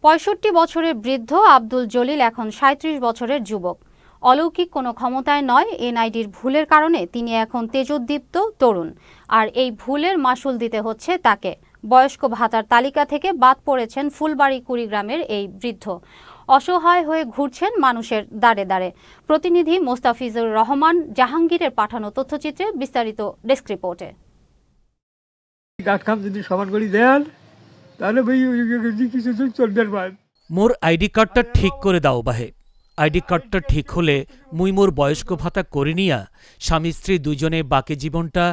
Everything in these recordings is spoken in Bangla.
৬৫ বছরের বৃদ্ধ আব্দুল জলিল এখন ৩৭ বছরের যুবক। অলৌকিক কোনো ক্ষমতায় নয়, এনআইডির ভুলের কারণে তিনি এখন তেজোদ্দীপ্ত তরুণ। আর এই ভুলের মাসুল দিতে হচ্ছে তাকে। বয়স্ক ভাতার তালিকা থেকে বাদ পড়েছেন ফুলবাড়ী কুড়িগ্রামের এই বৃদ্ধ। অসহায় হয়ে ঘুরছেন মানুষের দাঁড়ে দাঁড়ে। প্রতিনিধি মোস্তাফিজুর রহমান জাহাঙ্গীরের পাঠানো তথ্যচিত্রে বিস্তারিত ডেস্ক রিপোর্টে। মোর আইডি কার্ডটা ঠিক করে দাও বাহে। আইডি কার্ডটা ঠিক হলে মুই মোর বয়স্ক ভাতা করে নিয়া স্বামী স্ত্রী দুজনে বাকি জীবনটা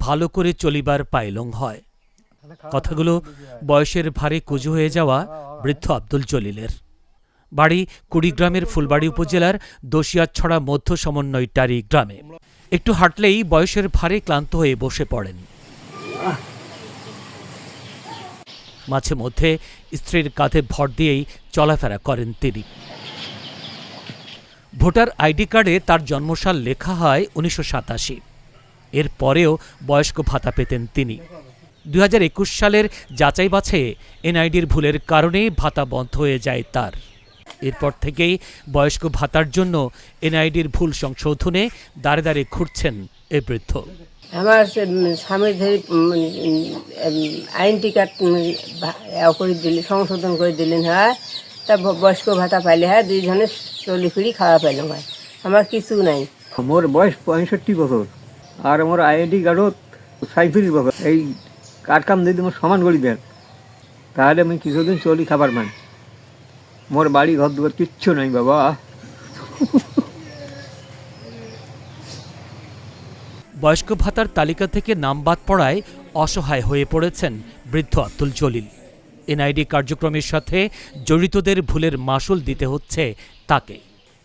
ভালো করে চলিবার পাইলং হয়। কথাগুলো বয়সের ভারে কুজু হয়ে যাওয়া বৃদ্ধ আব্দুল জলিলের। বাড়ি কুড়িগ্রামের ফুলবাড়ী উপজেলার দোষিয়াছড়া মধ্য সমন্বয়টারি গ্রামে। একটু হাঁটলেই বয়সের ভারে ক্লান্ত হয়ে বসে পড়েন। মাঝে মধ্যে স্ত্রীর কাঁধে ভর দিয়েই চলাফেরা করেন তিনি। ভোটার আইডি কার্ডে তার জন্মসাল লেখা হয় ১৯৮৭। এর পরেও বয়স্ক ভাতা পেতেন তিনি। ২০২১ সালের যাচাই বাছাইয়ে এনআইডির ভুলের কারণেই ভাতা বন্ধ হয়ে যায় তার। এরপর থেকেই বয়স্ক ভাতার জন্য এনআইডির ভুল সংশোধনে দাঁড়ে দাঁড়িয়ে ঘুরছেন এ বৃদ্ধ। আমার স্বামীর ধরে আইডি কার্ড করে দিলে সংশোধন করে দিলেন, হ্যাঁ তা বয়স্ক ভাতা পাইলে, হ্যাঁ দুইজনে চলি ফিরি খাওয়া পাইলাম, হয় আমার কিছু নাই। মোর বয়স ৬৫ বছর আর মোর আইডি কার্ডত ৩৭ বছর। এই কার্ড কাম যদি মোর সমান করে দেন তাহলে আমি কিছুদিন চলি খাবার মান। মোর বাড়ি ঘর দুয়ার কিচ্ছু নাই বাবা। বয়স্ক ভাতার তালিকা থেকে নাম বাদ পড়ায় অসহায় হয়ে পড়েছেন বৃদ্ধ আব্দুল জলিল। এনআইডি কার্যক্রমের সাথে জড়িতদের ভুলের মাসুল দিতে হচ্ছে তাকে।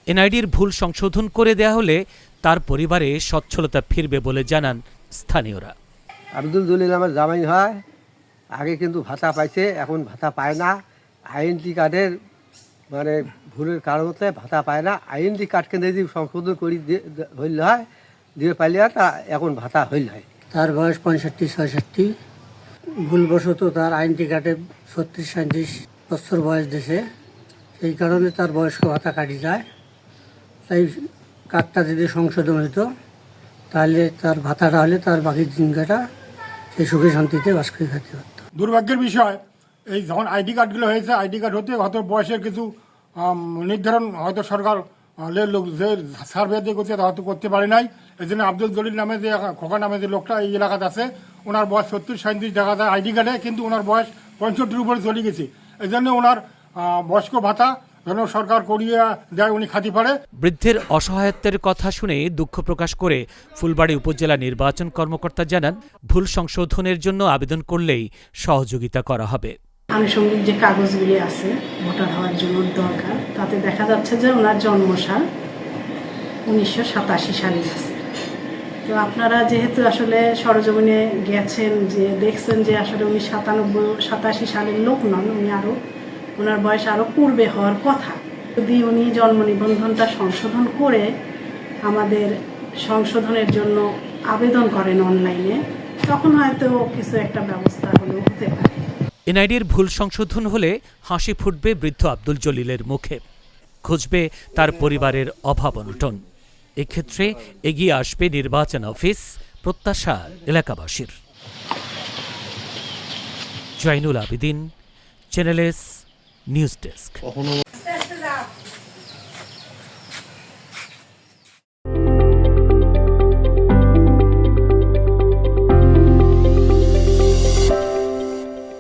এনআইডির ভুল সংশোধন করে দেয়া হলে তার পরিবারে সচ্ছলতা ফিরবে বলে জানান স্থানীয়রা। আব্দুল জলিল আমার জামাই হয়, আগে কিন্তু ভাতা পাইছে, এখন ভাতা পায় না। আইডি কার্ডের ভুলের কারণে ভাতা পায় না। আইডি কার্ডকে যদি সংশোধন করি হইলে হয়, দিয়ে পাইলে তা এখন ভাতা হইল হয়। তার বয়স 65-66। ভুলবশত তার আইডি কার্ডে 36-37 বছর বয়স দেশে, সেই কারণে তার বয়স্ক ভাতা কাটি যায়। তাই কার্ডটা যদি সংশোধন হইতো তাহলে তার ভাতাটা হলে তার বাকি দিনটা সে সুখে শান্তিতে বাস করে খেতে পারত। দুর্ভাগ্যের বিষয়, এই যখন আইডি কার্ডগুলো হয়েছে, আইডি কার্ড হতে হয়তো বয়সের কিছু নির্ধারণ হয়তো সরকার যে সার্ভে দিয়ে করছে হয়তো করতে পারে নাই। এই জন্য আব্দুল জলিল নামে যে খোকা নামে যে লোকটা এই এলাকাতে আছে, ওনার বয়স 36-37 দেখা যায় আইডি কার্ডে, কিন্তু ওনার বয়স 65-র উপরে চলে গেছে। এই জন্য ওনার বয়স্ক ভাতা যেন সরকার করিয়ে দেয়, উনি খাতি পারে। বৃদ্ধের অসহায়ত্বের কথা শুনে দুঃখ প্রকাশ করে ফুলবাড়ী উপজেলা নির্বাচন কর্মকর্তা জানান, ভুল সংশোধনের জন্য আবেদন করলেই সহযোগিতা করা হবে। আনুষঙ্গিক যে কাগজগুলি আছে ভোটার হওয়ার জন্য দরকার, তাতে দেখা যাচ্ছে যে ওনার জন্মসাল ১৯৮৭ সালে আছে। তো আপনারা যেহেতু আসলে সরজমিনে গেছেন, যে দেখছেন যে আসলে উনি 87 সালের লোক নন, উনি ওনার বয়স আরও পূর্বে হওয়ার কথা। যদি উনি জন্ম নিবন্ধনটা সংশোধন করে আমাদের সংশোধনের জন্য আবেদন করেন অনলাইনে, তখন হয়তো কিছু একটা ব্যবস্থা হলেও হতে পারে। এনআইডির ভুল সংশোধন হলে হাসি ফুটবে বৃদ্ধ আব্দুল জলিলের মুখে, খুঁজবে তার পরিবারের অভাব অনটন। এক্ষেত্রে এগিয়ে আসবে নির্বাচন অফিস, প্রত্যাশা এলাকাবাসীর। Zainul Abedin, channel S news desk.